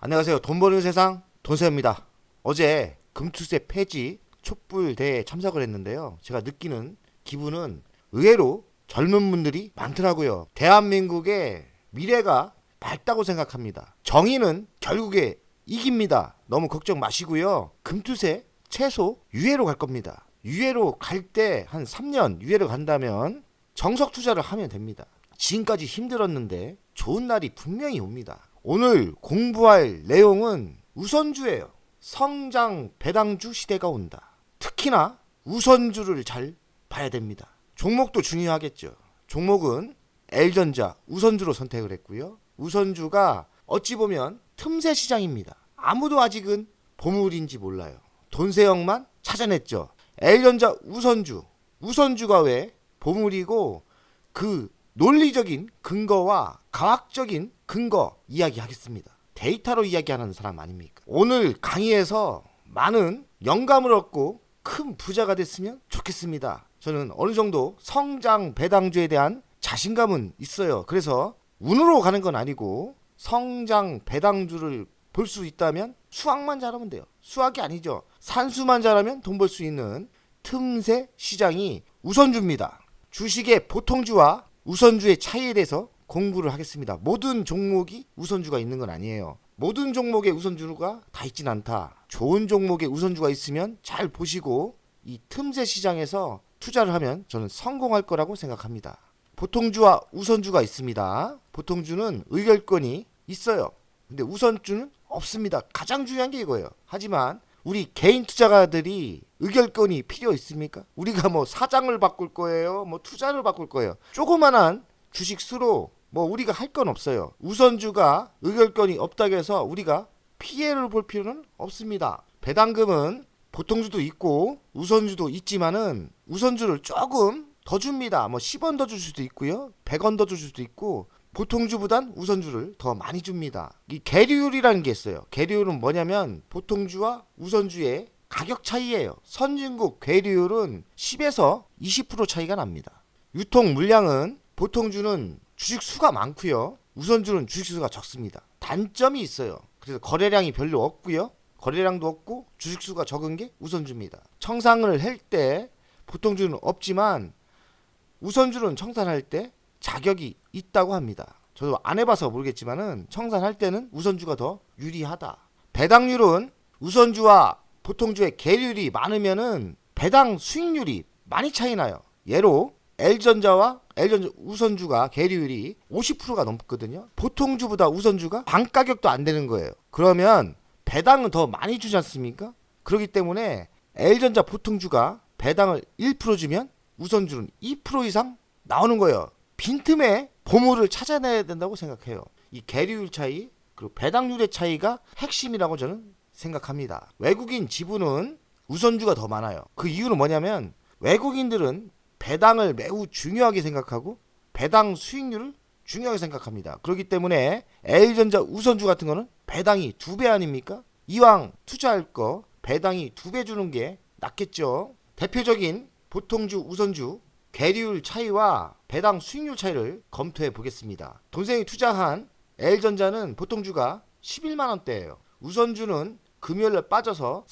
안녕하세요. 돈 버는 세상 돈세입니다. 어제 금투세 폐지 촛불 대회에 참석을 했는데요. 제가 느끼는 기분은 의외로 젊은 분들이 많더라고요. 대한민국의 미래가 밝다고 생각합니다. 정의는 결국에 이깁니다. 너무 걱정 마시고요. 금투세 최소 유예로 갈 겁니다. 유예로 갈 때 한 3년 유예로 간다면 정석 투자를 하면 됩니다. 지금까지 힘들었는데 좋은 날이 분명히 옵니다. 오늘 공부할 내용은 우선주예요. 성장 배당주 시대가 온다. 특히나 우선주를 잘 봐야 됩니다. 종목도 중요하겠죠. 종목은 L전자 우선주로 선택을 했고요. 우선주가 어찌 보면 틈새 시장입니다. 아무도 아직은 보물인지 몰라요. 돈세형만 찾아냈죠. L전자 우선주가 왜 보물이고 그 논리적인 근거와 과학적인 근거 이야기하겠습니다. 데이터로 이야기하는 사람 아닙니까? 오늘 강의에서 많은 영감을 얻고 큰 부자가 됐으면 좋겠습니다. 저는 어느 정도 성장 배당주에 대한 자신감은 있어요. 그래서 운으로 가는 건 아니고 성장 배당주를 볼 수 있다면 수학만 잘하면 돼요. 수학이 아니죠. 산수만 잘하면 돈 벌 수 있는 틈새 시장이 우선주입니다. 주식의 보통주와 우선주의 차이에 대해서 공부를 하겠습니다. 모든 종목이 우선주가 있는 건 아니에요. 모든 종목에 우선주가 다 있진 않다. 좋은 종목에 우선주가 있으면 잘 보시고 이 틈새 시장에서 투자를 하면 저는 성공할 거라고 생각합니다. 보통주와 우선주가 있습니다. 보통주는 의결권이 있어요. 근데 우선주는 없습니다. 가장 중요한 게 이거예요. 하지만 우리 개인 투자가들이 의결권이 필요 있습니까? 우리가 뭐 사장을 바꿀 거예요. 뭐 투자를 바꿀 거예요. 조그만한 주식 수로 뭐 우리가 할 건 없어요. 우선주가 의결권이 없다고 해서 우리가 피해를 볼 필요는 없습니다. 배당금은 보통주도 있고 우선주도 있지만은 우선주를 조금 더 줍니다. 뭐 10원 더 줄 수도 있고요. 100원 더 줄 수도 있고 보통주보단 우선주를 더 많이 줍니다. 이 계류율이라는 게 있어요. 계류율은 뭐냐면 보통주와 우선주의 가격 차이예요. 선진국 계류율은 10에서 20% 차이가 납니다. 유통 물량은 보통주는 주식 수가 많고요. 우선주는 주식 수가 적습니다. 단점이 있어요. 그래서 거래량이 별로 없고요. 거래량도 없고 주식 수가 적은 게 우선주입니다. 청산을 할 때 보통주는 없지만 우선주는 청산할 때 자격이 있다고 합니다. 저도 안 해봐서 모르겠지만은 청산할 때는 우선주가 더 유리하다. 배당률은 우선주와 보통주의 계율이 많으면은 배당 수익률이 많이 차이 나요. 예로 L전자 우선주가 계율이 50%가 넘거든요. 보통주보다 우선주가 반 가격도 안 되는 거예요. 그러면 배당은 더 많이 주지 않습니까? 그렇기 때문에 L전자 보통주가 배당을 1% 주면 우선주는 2% 이상 나오는 거예요. 빈틈에 보물을 찾아내야 된다고 생각해요. 이 계류율 차이 그리고 배당률의 차이가 핵심이라고 저는 생각합니다. 외국인 지분은 우선주가 더 많아요. 그 이유는 뭐냐면 외국인들은 배당을 매우 중요하게 생각하고 배당 수익률을 중요하게 생각합니다. 그렇기 때문에 L전자 우선주 같은 거는 배당이 2배 아닙니까? 이왕 투자할 거 배당이 2배 주는 게 낫겠죠. 대표적인 보통주 우선주 계류율 차이와 배당 수익률 차이를 검토해 보겠습니다. 돈생이 투자한 L전자는 보통주가 11만원대예요. 우선주는 금요일날 빠져서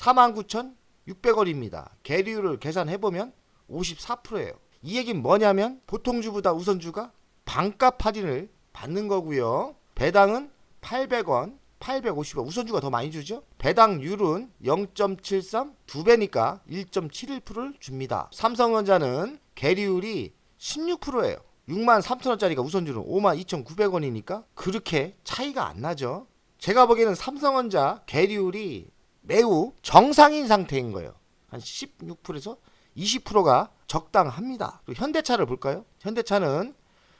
49,600원입니다. 계류율을 계산해보면 54%예요. 이 얘기는 뭐냐면 보통주보다 우선주가 반값 할인을 받는 거고요. 배당은 800원, 850원. 우선주가 더 많이 주죠. 배당률은 0.73, 2배니까 1.71%를 줍니다. 삼성전자는 계류율이 16%예요. 63,000원짜리가 우선주는 52,900원이니까 그렇게 차이가 안 나죠. 제가 보기에는 삼성전자 계류율이 매우 정상인 상태인 거예요. 한 16%에서 20%가 적당합니다. 그리고 현대차를 볼까요? 현대차는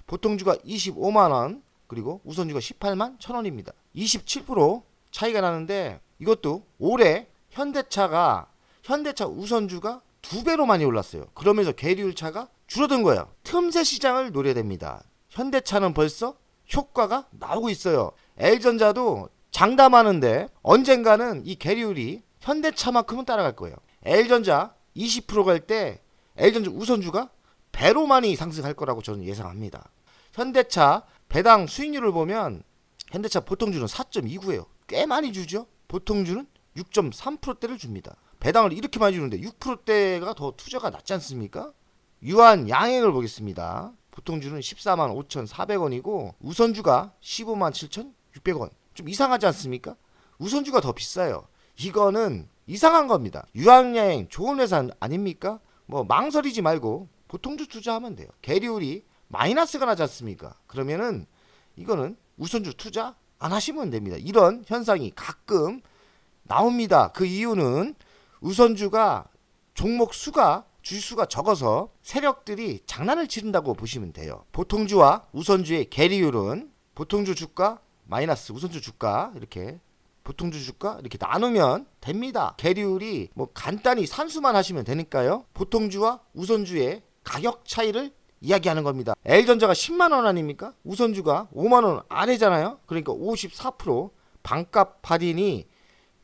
보통주가 25만원 그리고 우선주가 18만 1,000원입니다. 27% 차이가 나는데 이것도 올해 현대차 우선주가 2배로 많이 올랐어요. 그러면서 계류율 차가 줄어든 거예요. 틈새 시장을 노려야 됩니다. 현대차는 벌써 효과가 나오고 있어요. L전자도 장담하는데 언젠가는 이 계류율이 현대차만큼은 따라갈 거예요. L전자 20% 갈 때 L전자 우선주가 배로 많이 상승할 거라고 저는 예상합니다. 현대차 배당 수익률을 보면 현대차 보통주는 4.29예요. 꽤 많이 주죠. 보통주는 6.3%대를 줍니다. 배당을 이렇게 많이 주는데 6%대가 더 투자가 낫지 않습니까? 유한 양행을 보겠습니다. 보통주는 14만 5,400원이고 우선주가 15만 7,600원. 좀 이상하지 않습니까? 우선주가 더 비싸요. 이거는 이상한 겁니다. 유한양행 좋은 회사 아닙니까? 뭐 망설이지 말고 보통주 투자하면 돼요. 계리율이 마이너스가 나지 않습니까? 그러면은 이거는 우선주 투자 안 하시면 됩니다. 이런 현상이 가끔 나옵니다. 그 이유는 우선주가 종목 수가 주수가 적어서 세력들이 장난을 치른다고 보시면 돼요. 보통주와 우선주의 계리율은 보통주 주가 마이너스 우선주 주가 이렇게 보통주 주가 이렇게 나누면 됩니다. 계리율이 뭐 간단히 산수만 하시면 되니까요. 보통주와 우선주의 가격 차이를 이야기하는 겁니다. L전자가 10만원 아닙니까? 우선주가 5만원 아래잖아요. 그러니까 54% 반값 할인이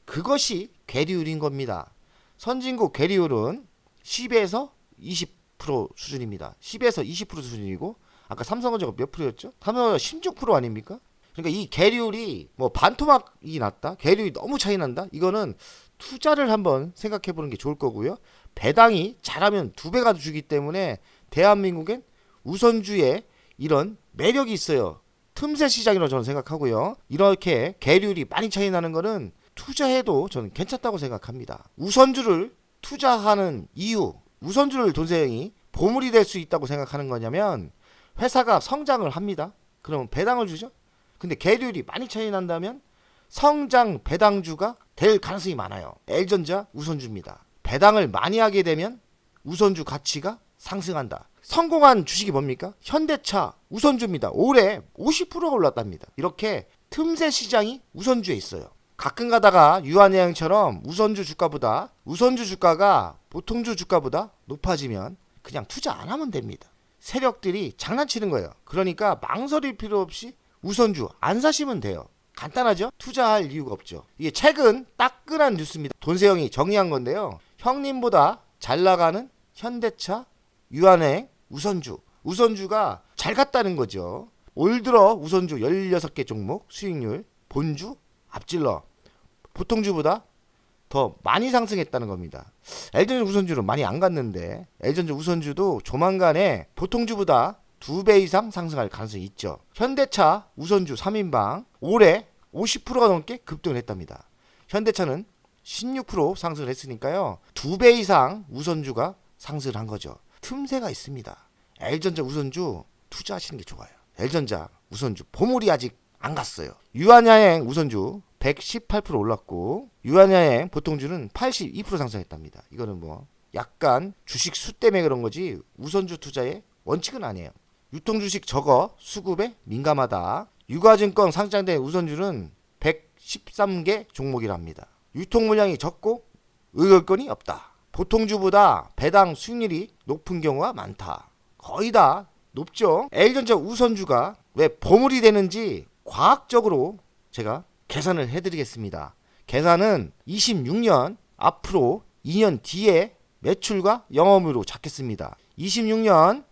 그것이 계리율인 겁니다. 선진국 계리율은 10에서 20% 수준입니다. 10에서 20% 수준이고 아까 삼성전자가 몇 프로였죠? 삼성전자가 16% 아닙니까? 그러니까 이 계리율이 뭐 반토막이 났다? 계리율이 너무 차이 난다? 이거는 투자를 한번 생각해 보는 게 좋을 거고요. 배당이 잘하면 2배가 주기 때문에 대한민국엔 우선주에 이런 매력이 있어요. 틈새 시장이라고 저는 생각하고요. 이렇게 계리율이 많이 차이 나는 거는 투자해도 저는 괜찮다고 생각합니다. 우선주를 투자하는 이유, 우선주를 돈세형이 보물이 될 수 있다고 생각하는 거냐면 회사가 성장을 합니다. 그러면 배당을 주죠. 근데 계리율이 많이 차이 난다면 성장 배당주가 될 가능성이 많아요. L전자 우선주입니다. 배당을 많이 하게 되면 우선주 가치가 상승한다. 성공한 주식이 뭡니까? 현대차 우선주입니다. 올해 50%가 올랐답니다. 이렇게 틈새 시장이 우선주에 있어요. 가끔 가다가 유한양처럼 우선주 주가보다 우선주 주가가 보통주 주가보다 높아지면 그냥 투자 안 하면 됩니다. 세력들이 장난치는 거예요. 그러니까 망설일 필요 없이 우선주 안 사시면 돼요. 간단하죠? 투자할 이유가 없죠. 이게 최근 따끈한 뉴스입니다. 돈세형이 정리한 건데요. 형님보다 잘 나가는 현대차, 유한행, 우선주가 잘 갔다는 거죠. 올 들어 우선주 16개 종목 수익률 본주 앞질러 보통주보다 더 많이 상승했다는 겁니다. L전자 우선주는 많이 안 갔는데 L전자 우선주도 조만간에 보통주보다 2배 이상 상승할 가능성이 있죠. 현대차 우선주 3인방 올해 50%가 넘게 급등을 했답니다. 현대차는 16% 상승을 했으니까요. 2배 이상 우선주가 상승을 한 거죠. 틈새가 있습니다. L전자 우선주 투자하시는 게 좋아요. L전자 우선주 보물이 아직 안 갔어요. 유한양행 우선주 118% 올랐고 유한양행 보통주는 82% 상승했답니다. 이거는 뭐 약간 주식 수 때문에 그런 거지 우선주 투자의 원칙은 아니에요. 유통주식 적어 수급에 민감하다. 유가증권 상장된 우선주는 113개 종목이랍니다. 유통물량이 적고 의결권이 없다. 보통주보다 배당 수익률이 높은 경우가 많다. 거의 다 높죠. L전자 우선주가 왜 보물이 되는지 과학적으로 제가 계산을 해드리겠습니다. 계산은 26년 앞으로 2년 뒤에 매출과 영업으로 잡겠습니다. 26년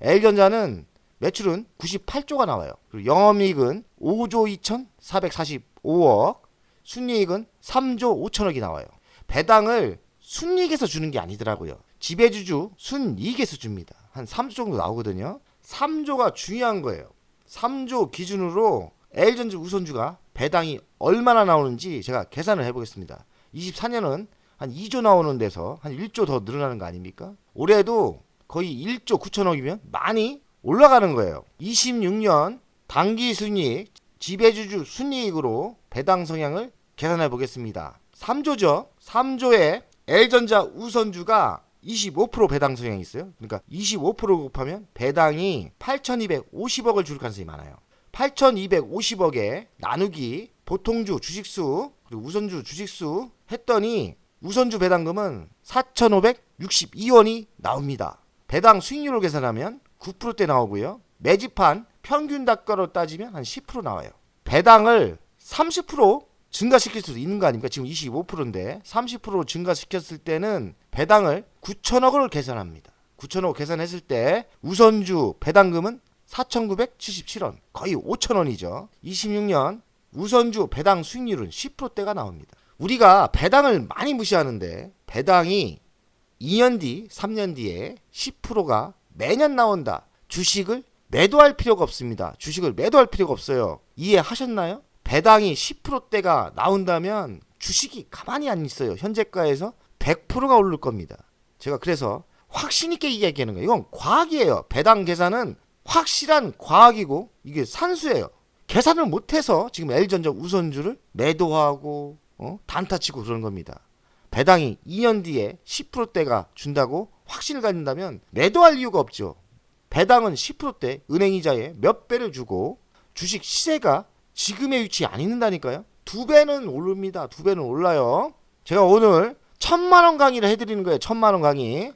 L전자는 매출은 98조가 나와요. 그리고 영업이익은 5조 2,445억, 순이익은 3조 5천억이 나와요. 배당을 순이익에서 주는 게 아니더라고요. 지배주주 순이익에서 줍니다. 한 3조 정도 나오거든요. 3조가 중요한 거예요. 3조 기준으로 L전자 우선주가 배당이 얼마나 나오는지 제가 계산을 해보겠습니다. 24년은 한 2조 나오는 데서 한 1조 더 늘어나는 거 아닙니까? 올해도 거의 1조 9천억이면 많이 올라가는 거예요. 26년 당기 순이익, 지배주주 순이익으로 배당 성향을 계산해 보겠습니다. 3조죠. 3조에 L전자 우선주가 25% 배당 성향이 있어요. 그러니까 25% 곱하면 배당이 8,250억을 줄 가능성이 많아요. 8,250억에 나누기 보통주 주식수 그리고 우선주 주식수 했더니 우선주 배당금은 4,562원이 나옵니다. 배당 수익률을 계산하면 9%대 나오고요. 매집한 평균 단가로 따지면 한 10% 나와요. 배당을 30% 증가시킬 수도 있는 거 아닙니까? 지금 25%인데 30% 증가시켰을 때는 배당을 9천억을 계산합니다. 9천억 계산했을 때 우선주 배당금은 4,977원 거의 5천원이죠. 26년 우선주 배당 수익률은 10%대가 나옵니다. 우리가 배당을 많이 무시하는데 배당이 2년 뒤, 3년 뒤에 10%가 매년 나온다. 주식을 매도할 필요가 없습니다. 주식을 매도할 필요가 없어요. 이해하셨나요? 배당이 10%대가 나온다면 주식이 가만히 안 있어요. 현재가에서 100%가 오를 겁니다. 제가 그래서 확신 있게 이야기하는 거예요. 이건 과학이에요. 배당 계산은 확실한 과학이고 이게 산수예요. 계산을 못해서 지금 L전자 우선주를 매도하고 단타치고 그러는 겁니다. 배당이 2년 뒤에 10%대가 준다고 확신을 갖는다면 매도할 이유가 없죠. 배당은 10%대 은행이자에 몇 배를 주고 주식 시세가 지금의 위치에 안 있는다니까요. 2배는 오릅니다. 2배는 올라요. 제가 오늘 1000만원 강의를 해드리는 거예요. 1000만원 강의.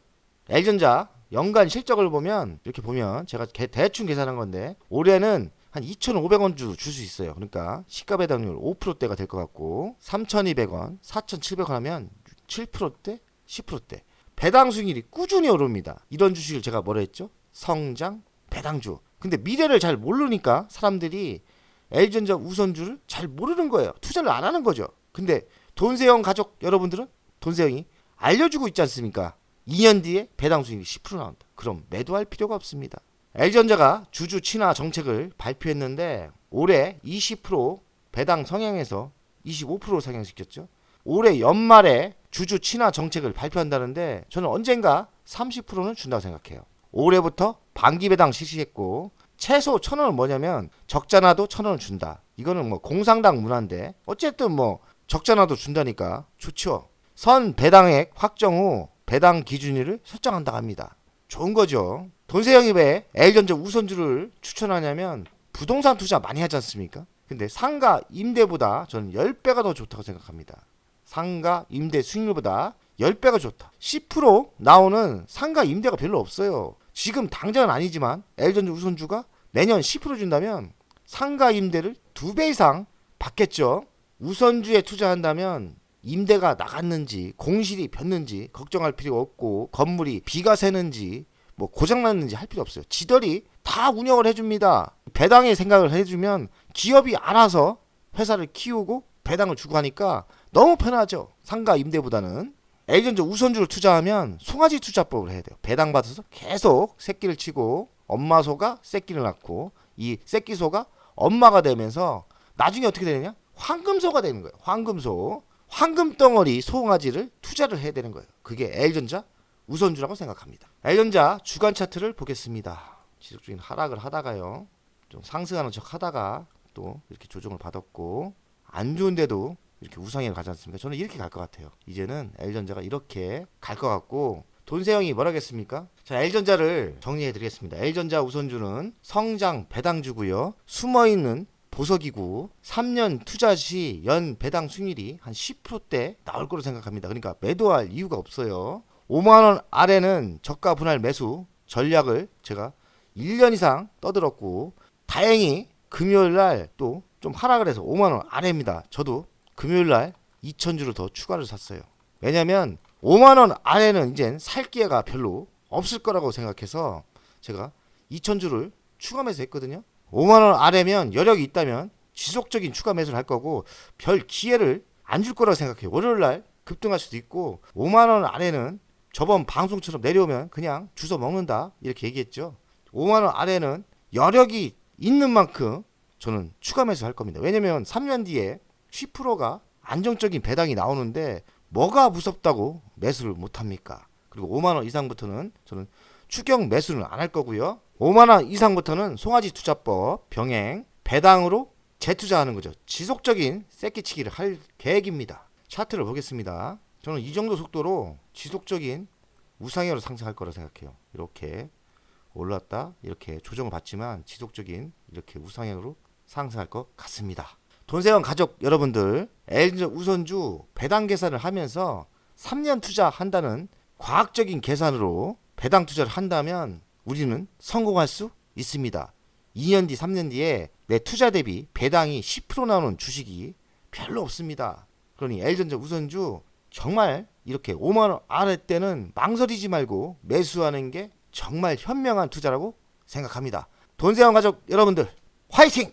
L전자 연간 실적을 보면 이렇게 보면 제가 대충 계산한 건데 올해는 한 2,500원 줄 수 있어요. 그러니까 시가 배당률 5%대가 될 것 같고 3,200원, 4,700원 하면 7%대, 10%대. 배당 수익률이 꾸준히 오릅니다. 이런 주식을 제가 뭐라 했죠? 성장 배당주. 근데 미래를 잘 모르니까 사람들이 L전자 우선주를 잘 모르는 거예요. 투자를 안 하는 거죠. 근데 돈세영 가족 여러분들은 돈세영이 알려주고 있지 않습니까? 2년 뒤에 배당 수익률이 10% 나온다. 그럼 매도할 필요가 없습니다. L전자가 주주 친화 정책을 발표했는데 올해 20% 배당 성향에서 25% 상향시켰죠. 올해 연말에 주주 친화 정책을 발표한다는데 저는 언젠가 30%는 준다고 생각해요. 올해부터 반기 배당 실시했고 최소 1,000원은 뭐냐면 적자나도 1,000원을 준다. 이거는 뭐 공상당 문화인데 어쨌든 뭐 적자나도 준다니까 좋죠. 선 배당액 확정 후 배당 기준일을 설정한다고 합니다. 좋은 거죠. 돈세영이 왜 L전자 우선주를 추천하냐면 부동산 투자 많이 하지 않습니까? 근데 상가 임대보다 저는 10배가 더 좋다고 생각합니다. 상가 임대 수익률보다 10배가 좋다. 10% 나오는 상가 임대가 별로 없어요. 지금 당장은 아니지만 L전자 우선주가 내년 10% 준다면 상가 임대를 2배 이상 받겠죠. 우선주에 투자한다면 임대가 나갔는지 공실이 폈는지 걱정할 필요 없고 건물이 비가 새는지 뭐 고장났는지 할 필요 없어요. 지들이 다 운영을 해줍니다. 배당의 생각을 해주면 기업이 알아서 회사를 키우고 배당을 주고 하니까 너무 편하죠. 상가 임대보다는. L전자 우선주를 투자하면 송아지 투자법을 해야 돼요. 배당 받아서 계속 새끼를 치고 엄마 소가 새끼를 낳고 이 새끼 소가 엄마가 되면서 나중에 어떻게 되느냐? 황금소가 되는 거예요. 황금소. 황금덩어리 송아지를 투자를 해야 되는 거예요. 그게 L전자 우선주라고 생각합니다. L전자 주간 차트를 보겠습니다. 지속적인 하락을 하다가요. 좀 상승하는 척 하다가 또 이렇게 조정을 받았고 안 좋은데도 이렇게 우상향을 가지 않습니까? 저는 이렇게 갈 것 같아요. 이제는 L전자가 이렇게 갈 것 같고 돈세영이 뭐라겠습니까? 자, L전자를 정리해 드리겠습니다. L전자 우선주는 성장 배당주고요. 숨어있는 보석이고 3년 투자 시 연 배당 수익률이 한 10%대 나올 거로 생각합니다. 그러니까 매도할 이유가 없어요. 5만원 아래는 저가 분할 매수 전략을 제가 1년 이상 떠들었고 다행히 금요일날 또 좀 하락을 해서 5만원 아래입니다. 저도 금요일날 2,000주를 더 추가를 샀어요. 왜냐면 5만원 아래는 이젠 살 기회가 별로 없을 거라고 생각해서 제가 2,000주를 추가 매수했거든요. 5만원 아래면 여력이 있다면 지속적인 추가 매수를 할 거고 별 기회를 안 줄 거라고 생각해요. 월요일날 급등할 수도 있고 5만원 아래는 저번 방송처럼 내려오면 그냥 주워 먹는다 이렇게 얘기했죠. 5만원 아래는 여력이 있는 만큼 저는 추가 매수할 겁니다. 왜냐면 3년 뒤에 10%가 안정적인 배당이 나오는데 뭐가 무섭다고 매수를 못합니까? 그리고 5만원 이상부터는 저는 추격 매수는 안 할 거고요. 5만원 이상부터는 송아지 투자법 병행 배당으로 재투자하는 거죠. 지속적인 새끼치기를 할 계획입니다. 차트를 보겠습니다. 저는 이 정도 속도로 지속적인 우상향으로 상승할 거라 생각해요. 이렇게 올랐다 이렇게 조정을 받지만 지속적인 이렇게 우상향으로 상승할 것 같습니다. 돈세원 가족 여러분들 L전자 우선주 배당 계산을 하면서 3년 투자한다는 과학적인 계산으로 배당 투자를 한다면 우리는 성공할 수 있습니다. 2년 뒤 3년 뒤에 내 투자 대비 배당이 10% 나오는 주식이 별로 없습니다. 그러니 L전자 우선주 정말 이렇게 5만원 아래 때는 망설이지 말고 매수하는 게 정말 현명한 투자라고 생각합니다. 돈세원 가족 여러분들 화이팅!